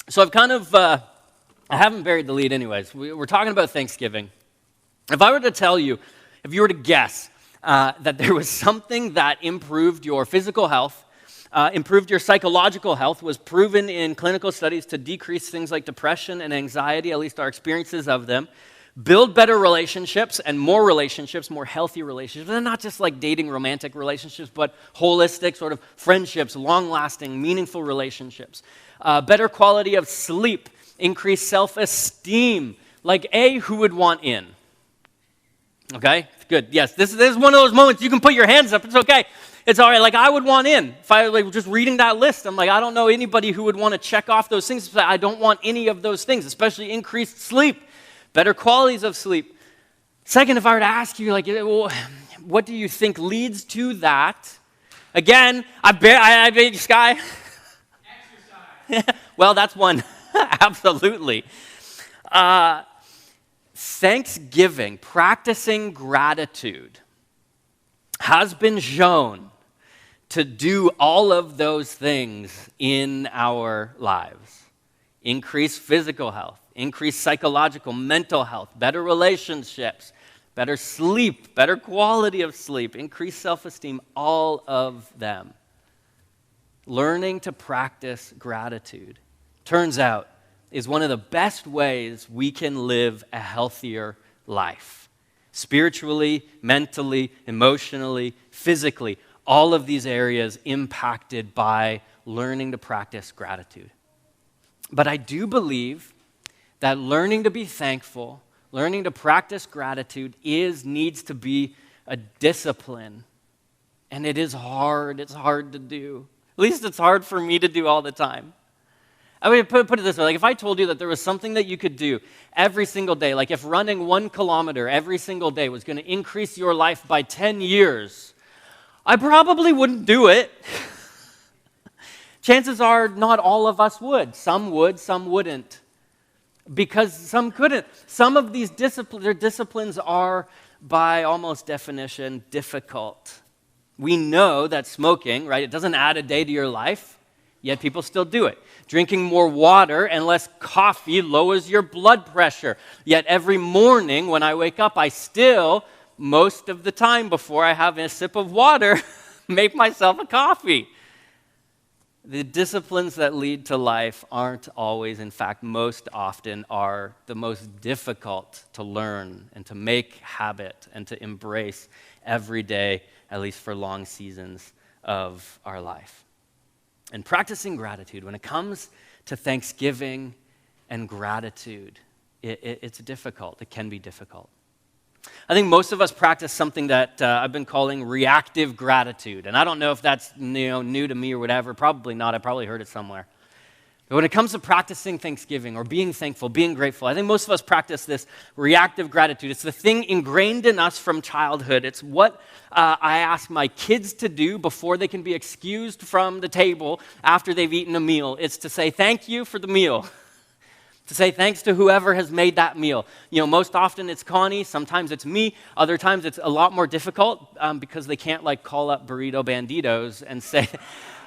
So I haven't buried the lead anyways. We're talking about Thanksgiving. If I were to tell you, if you were to guess that there was something that improved your physical health, improved your psychological health, was proven in clinical studies to decrease things like depression and anxiety, at least our experiences of them, build better relationships and more healthy relationships, and not just like dating romantic relationships, but holistic sort of friendships, long-lasting, meaningful relationships, better quality of sleep, increased self-esteem. Like, who would want in? Okay, good. Yes, this is one of those moments you can put your hands up. It's okay. It's all right. Like, I would want in. If I was just reading that list, I'm like, I don't know anybody who would want to check off those things. I don't want any of those things, especially increased sleep, better qualities of sleep. Second, if I were to ask you, like, well, what do you think leads to that? Again, I bet Sky. Exercise. Well, that's one. Absolutely. Thanksgiving, practicing gratitude, has been shown to do all of those things in our lives. Increase physical health, increase psychological, mental health, better relationships, better sleep, better quality of sleep, increase self-esteem, all of them. Learning to practice gratitude, turns out, is one of the best ways we can live a healthier life. Spiritually, mentally, emotionally, physically, all of these areas impacted by learning to practice gratitude. But I do believe that learning to be thankful, learning to practice gratitude needs to be a discipline. And it is hard. It's hard to do. At least it's hard for me to do all the time. I mean, put it this way, like if I told you that there was something that you could do every single day, like if running 1 kilometer every single day was going to increase your life by 10 years, I probably wouldn't do it. Chances are not all of us would. Some would, some wouldn't. Because some couldn't. Some of these disciplines are, by almost definition, difficult. We know that smoking, right, it doesn't add a day to your life, yet people still do it. Drinking more water and less coffee lowers your blood pressure. Yet every morning when I wake up, I still, most of the time before I have a sip of water, make myself a coffee. The disciplines that lead to life aren't always, in fact, most often are the most difficult to learn and to make habit and to embrace every day, at least for long seasons of our life. And practicing gratitude, when it comes to Thanksgiving and gratitude, it's difficult. It can be difficult. I think most of us practice something that I've been calling reactive gratitude. And I don't know if that's new to me or whatever. Probably not. I probably heard it somewhere. But when it comes to practicing Thanksgiving or being thankful, being grateful, I think most of us practice this reactive gratitude. It's the thing ingrained in us from childhood. It's what I ask my kids to do before they can be excused from the table after they've eaten a meal. It's to say thank you for the meal. To say thanks to whoever has made that meal. Most often it's Connie, sometimes it's me, other times it's a lot more difficult because they can't call up Burrito Banditos and say,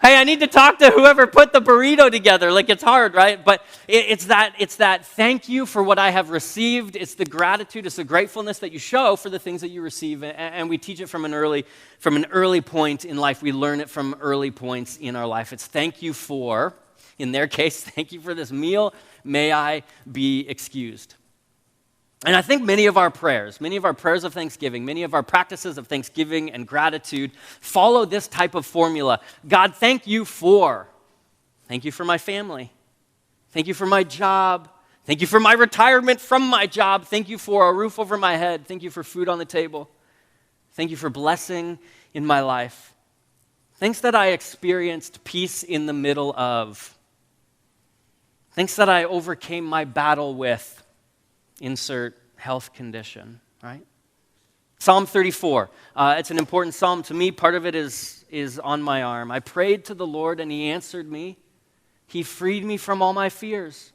hey, I need to talk to whoever put the burrito together. It's hard, right? But it's that thank you for what I have received. It's the gratitude, it's the gratefulness that you show for the things that you receive. And we teach it from an early point in life. We learn it from early points in our life. It's thank you for, in their case, thank you for this meal. May I be excused. And I think many of our prayers of thanksgiving, many of our practices of thanksgiving and gratitude follow this type of formula. God, thank you for my family. Thank you for my job. Thank you for my retirement from my job. Thank you for a roof over my head. Thank you for food on the table. Thank you for blessing in my life. Thanks that I experienced peace in the middle of. Thanks that I overcame my battle with, insert health condition, right? Psalm 34, it's an important psalm to me. Part of it is on my arm. I prayed to the Lord and he answered me. He freed me from all my fears.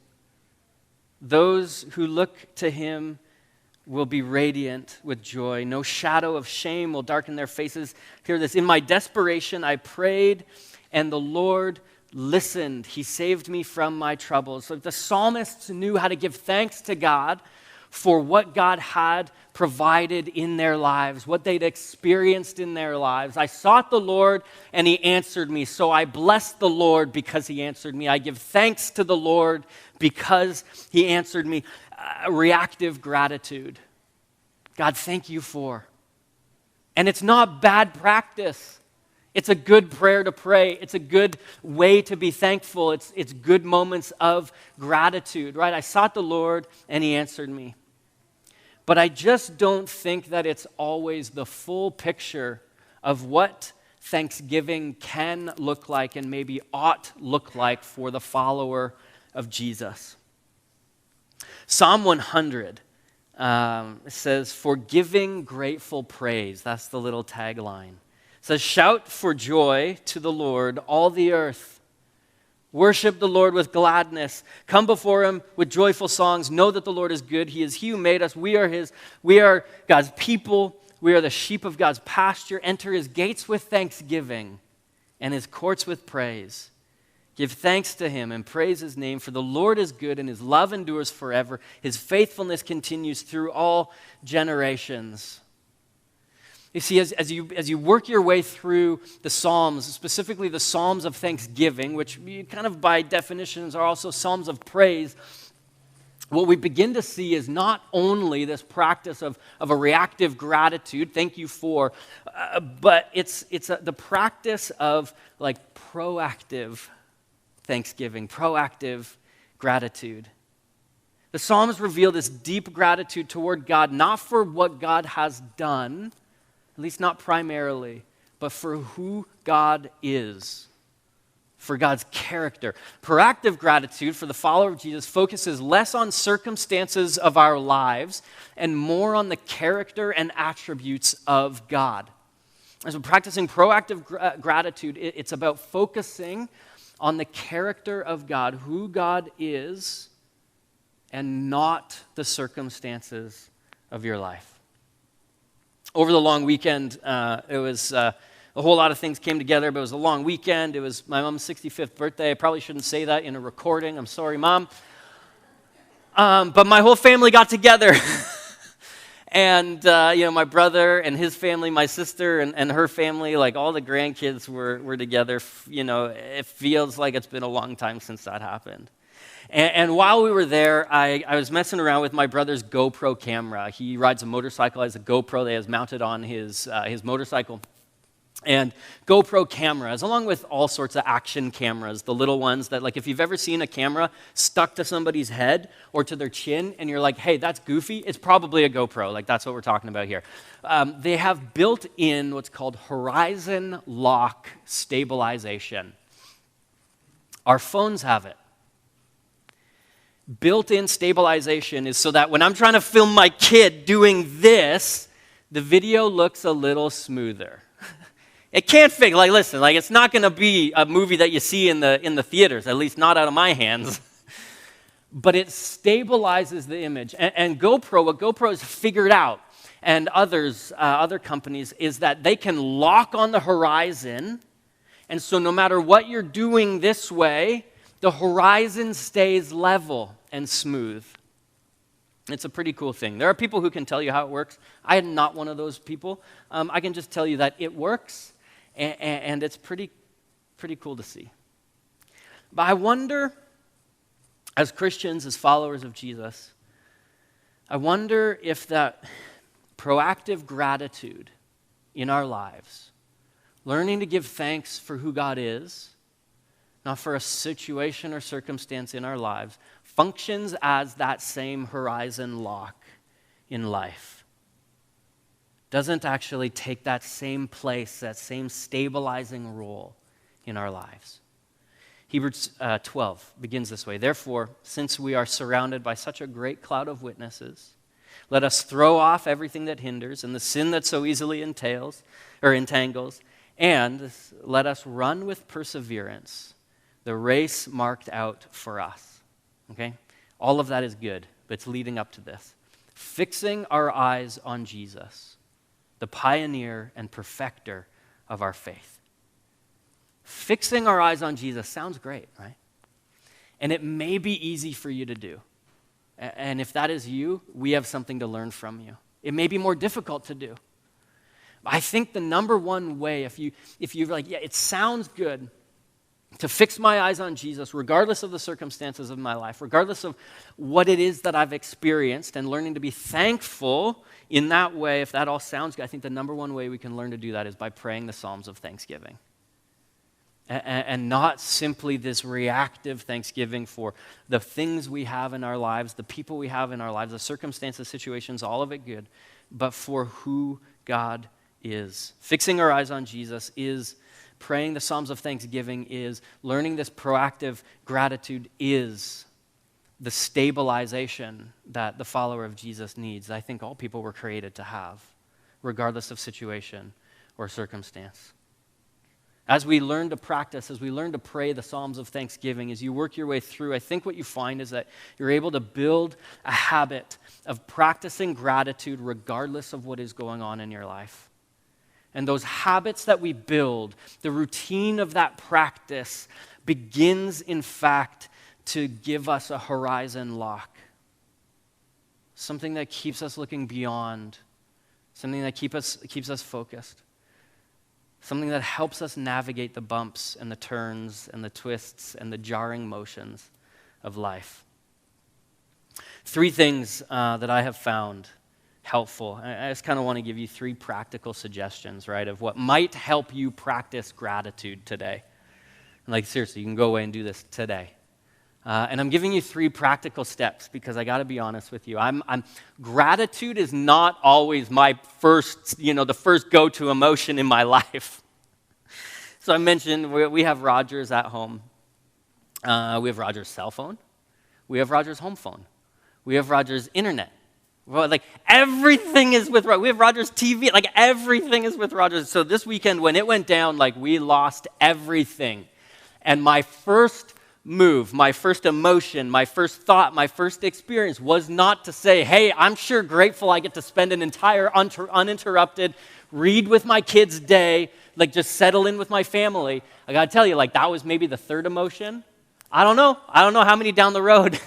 Those who look to him will be radiant with joy. No shadow of shame will darken their faces. Hear this. In my desperation, I prayed and the Lord listened. He saved me from my troubles. So the psalmists knew how to give thanks to God for what God had provided in their lives, what they'd experienced in their lives. I sought the Lord, and he answered me. So I blessed the Lord because he answered me. I give thanks to the Lord because he answered me. Reactive gratitude. God, thank you for. And it's not bad practice. It's a good prayer to pray. It's a good way to be thankful. It's good moments of gratitude, right? I sought the Lord, and he answered me. But I just don't think that it's always the full picture of what thanksgiving can look like and maybe ought look like for the follower of Jesus. Psalm 100 says, for giving grateful praise. That's the little tagline. It says, shout for joy to the Lord, all the earth. Worship the Lord with gladness. Come before him with joyful songs. Know that the Lord is good. He is he who made us. We are his. We are God's people. We are the sheep of God's pasture. Enter his gates with thanksgiving and his courts with praise. Give thanks to him and praise his name, for the Lord is good and his love endures forever. His faithfulness continues through all generations. You see, as you work your way through the Psalms, specifically the Psalms of thanksgiving, which kind of by definitions are also Psalms of praise, what we begin to see is not only this practice of a reactive gratitude, thank you for, but it's the practice of like proactive thanksgiving, proactive gratitude. The Psalms reveal this deep gratitude toward God, not for what God has done, at least not primarily, but for who God is, for God's character. Proactive gratitude for the follower of Jesus focuses less on circumstances of our lives and more on the character and attributes of God. As we're practicing proactive gratitude, it's about focusing on the character of God, who God is, and not the circumstances of your life. Over the long weekend, it was a whole lot of things came together, but it was a long weekend. It was my mom's 65th birthday. I probably shouldn't say that in a recording. I'm sorry, Mom. But my whole family got together. And, my brother and his family, my sister and her family, like all the grandkids were together. It feels like it's been a long time since that happened. And while we were there, I was messing around with my brother's GoPro camera. He rides a motorcycle, has a GoPro that he has mounted on his motorcycle. And GoPro cameras, along with all sorts of action cameras, the little ones that, like, if you've ever seen a camera stuck to somebody's head or to their chin, and you're like, hey, that's goofy, it's probably a GoPro. Like, that's what we're talking about here. They have built in what's called horizon lock stabilization. Our phones have it. Built-in stabilization is so that when I'm trying to film my kid doing this, the video looks a little smoother. It can't fake. Like, listen, like it's not going to be a movie that you see in the theaters, at least not out of my hands. But it stabilizes the image. And GoPro, what GoPro has figured out, and other companies, is that they can lock on the horizon. And so no matter what you're doing this way, the horizon stays level and smooth. It's a pretty cool thing. There are people who can tell you how it works. I am not one of those people. I can just tell you that it works, and it's pretty cool to see. But I wonder, as Christians, as followers of Jesus, I wonder if that proactive gratitude in our lives, learning to give thanks for who God is, not for a situation or circumstance in our lives, functions as that same horizon lock in life. Doesn't actually take that same place, that same stabilizing role in our lives. Hebrews 12 begins this way. Therefore, since we are surrounded by such a great cloud of witnesses, let us throw off everything that hinders and the sin that so easily entangles, and let us run with perseverance the race marked out for us. Okay? All of that is good, but it's leading up to this. Fixing our eyes on Jesus, the pioneer and perfecter of our faith. Fixing our eyes on Jesus sounds great, right? And it may be easy for you to do. And if that is you, we have something to learn from you. It may be more difficult to do. I think the number one way, if you're like, yeah, it sounds good to fix my eyes on Jesus, regardless of the circumstances of my life, regardless of what it is that I've experienced, and learning to be thankful in that way, if that all sounds good, I think the number one way we can learn to do that is by praying the Psalms of Thanksgiving. And not simply this reactive thanksgiving for the things we have in our lives, the people we have in our lives, the circumstances, situations, all of it good, but for who God is. Fixing our eyes on Jesus is, praying the Psalms of Thanksgiving is, learning this proactive gratitude is the stabilization that the follower of Jesus needs. I think all people were created to have, regardless of situation or circumstance. As we learn to practice, as we learn to pray the Psalms of Thanksgiving, as you work your way through, I think what you find is that you're able to build a habit of practicing gratitude regardless of what is going on in your life. And those habits that we build, the routine of that practice begins, in fact, to give us a horizon lock. Something that keeps us looking beyond, something that keeps us focused. Something that helps us navigate the bumps and the turns and the twists and the jarring motions of life. 3 things that I have found helpful. I just kind of want to give you 3 practical suggestions, right, of what might help you practice gratitude today. Like, seriously, you can go away and do this today. And I'm giving you 3 practical steps because I got to be honest with you. Gratitude is not always my first, the first go-to emotion in my life. So I mentioned we have Roger's at home. We have Roger's cell phone. We have Roger's home phone. We have Roger's internet. Well, like everything is with Roger. We have Roger's TV. Like everything is with Roger. So this weekend when it went down, like we lost everything. And my first move, my first emotion, my first thought, my first experience was not to say, hey, I'm sure grateful I get to spend an entire uninterrupted read with my kids day, like just settle in with my family. I got to tell you, like that was maybe the 3rd emotion. I don't know how many down the road.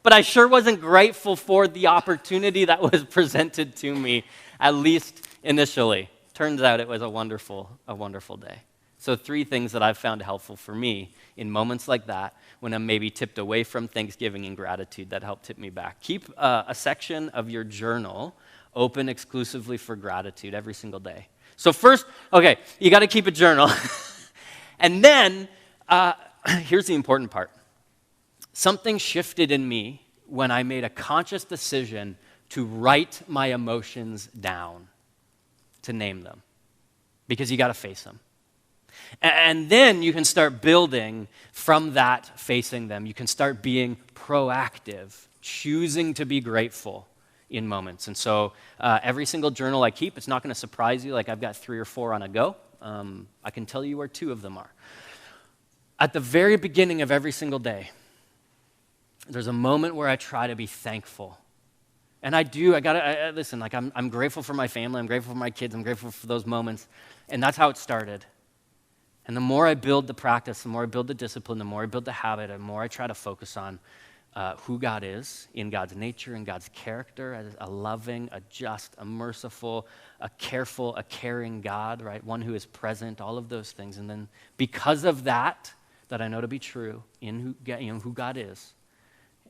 But I sure wasn't grateful for the opportunity that was presented to me, at least initially. Turns out it was a wonderful day. So 3 things that I've found helpful for me in moments like that, when I'm maybe tipped away from Thanksgiving and gratitude, that help tip me back. Keep a section of your journal open exclusively for gratitude every single day. So first, okay, you got to keep a journal. And then, here's the important part. Something shifted in me when I made a conscious decision to write my emotions down, to name them, because you got to face them. And then you can start building from that, facing them. You can start being proactive, choosing to be grateful in moments. And so every single journal I keep, it's not going to surprise you, like I've got 3 or 4 on a go. I can tell you where 2 of them are. At the very beginning of every single day, there's a moment where I try to be thankful. And listen, like I'm grateful for my family, I'm grateful for my kids, I'm grateful for those moments. And that's how it started. And the more I build the practice, the more I build the discipline, the more I build the habit, the more I try to focus on who God is in God's nature and God's character as a loving, a just, a merciful, a careful, a caring God, right? One who is present, all of those things. And then because of that I know to be true in who God is,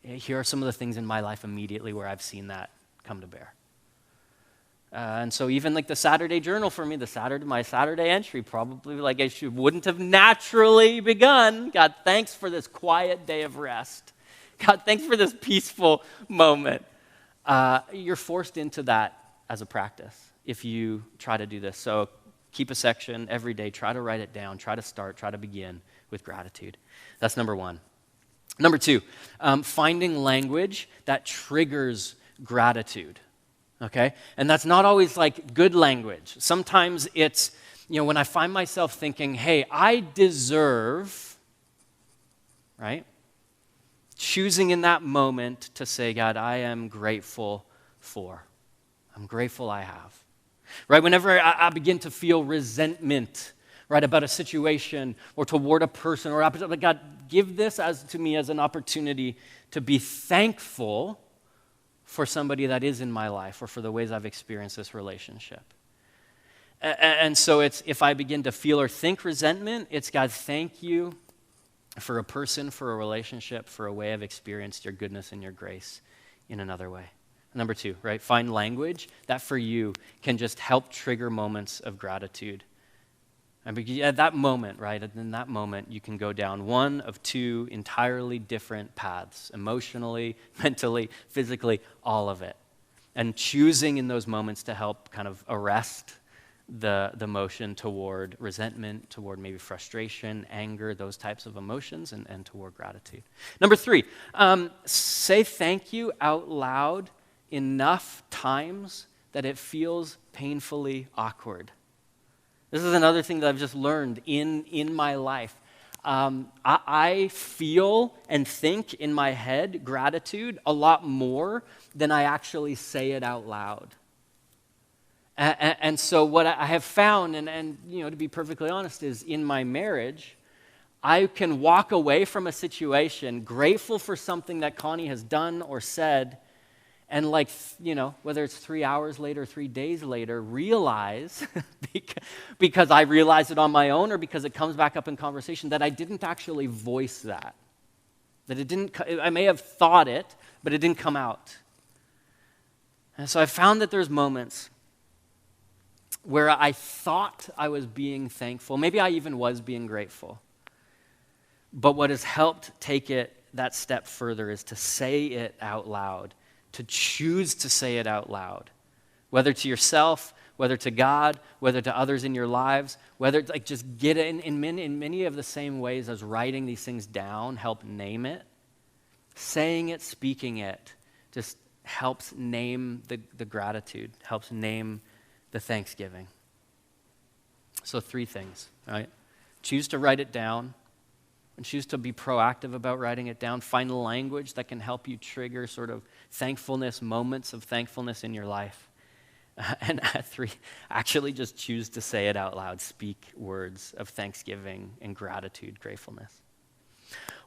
here are some of the things in my life immediately where I've seen that come to bear. And so even like the Saturday journal for me, my Saturday entry, probably like wouldn't have naturally begun. God, thanks for this quiet day of rest. God, thanks for this peaceful moment. You're forced into that as a practice if you try to do this. So keep a section every day. Try to write it down. Try to begin with gratitude. That's number 1. Number 2, finding language that triggers gratitude. Okay? And that's not always like good language. Sometimes it's, when I find myself thinking, hey, I deserve, right? Choosing in that moment to say, God, I am grateful for. I'm grateful I have. Right? Whenever I begin to feel resentment right, about a situation or toward a person or opposite. Like, God, give this to me as an opportunity to be thankful for somebody that is in my life or for the ways I've experienced this relationship. And so it's, if I begin to feel or think resentment, it's, God, thank you for a person, for a relationship, for a way I've experienced your goodness and your grace in another way. Number 2, right? Find language that for you can just help trigger moments of gratitude. And at that moment, right, in that moment, you can go down one of 2 entirely different paths, emotionally, mentally, physically, all of it. And choosing in those moments to help kind of arrest the motion toward resentment, toward maybe frustration, anger, those types of emotions, and toward gratitude. Number 3, say thank you out loud enough times that it feels painfully awkward. This is another thing that I've just learned in my life. I feel and think in my head gratitude a lot more than I actually say it out loud. And so what I have found, and to be perfectly honest, is in my marriage, I can walk away from a situation grateful for something that Connie has done or said, and whether it's 3 hours later, 3 days later, realize, because I realize it on my own or because it comes back up in conversation, that I didn't actually voice that. I may have thought it, but it didn't come out. And so I found that there's moments where I thought I was being thankful. Maybe I even was being grateful. But what has helped take it that step further is to say it out loud, to choose to say it out loud, whether to yourself, whether to God, whether to others in your lives, whether just get it in many of the same ways as writing these things down, help name it. Saying it, speaking it, just helps name the gratitude, helps name the thanksgiving. So 3 things, right? Choose to write it down and choose to be proactive about writing it down. Find language that can help you trigger sort of thankfulness, moments of thankfulness in your life. And 3, actually just choose to say it out loud. Speak words of thanksgiving and gratitude, gratefulness.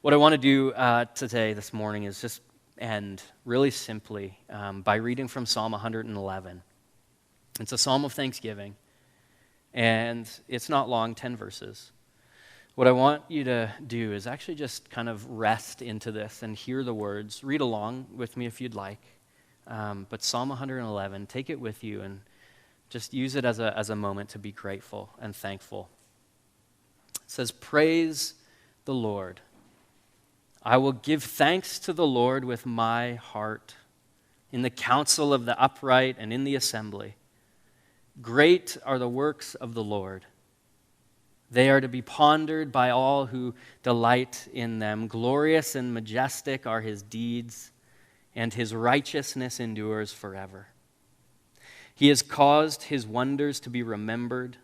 What I want to do today, this morning, is just end really simply by reading from Psalm 111. It's a psalm of thanksgiving, and it's not long, 10 verses. What I want you to do is actually just kind of rest into this and hear the words. Read along with me if you'd like. But Psalm 111, take it with you and just use it as a moment to be grateful and thankful. It says, "Praise the Lord. I will give thanks to the Lord with my heart, in the council of the upright and in the assembly. Great are the works of the Lord. They are to be pondered by all who delight in them. Glorious and majestic are his deeds, and his righteousness endures forever. He has caused his wonders to be remembered.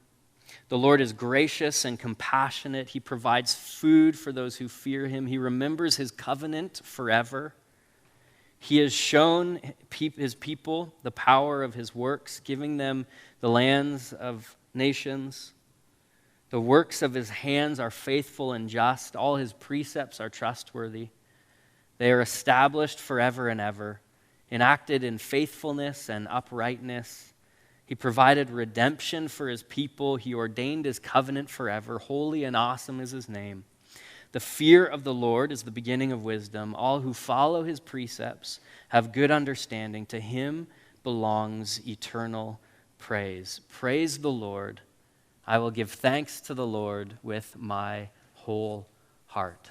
The Lord is gracious and compassionate. He provides food for those who fear him. He remembers his covenant forever. He has shown his people the power of his works, giving them the lands of nations. The works of his hands are faithful and just. All his precepts are trustworthy. They are established forever and ever, enacted in faithfulness and uprightness. He provided redemption for his people. He ordained his covenant forever. Holy and awesome is his name. The fear of the Lord is the beginning of wisdom. All who follow his precepts have good understanding. To him belongs eternal praise. Praise the Lord. I will give thanks to the Lord with my whole heart."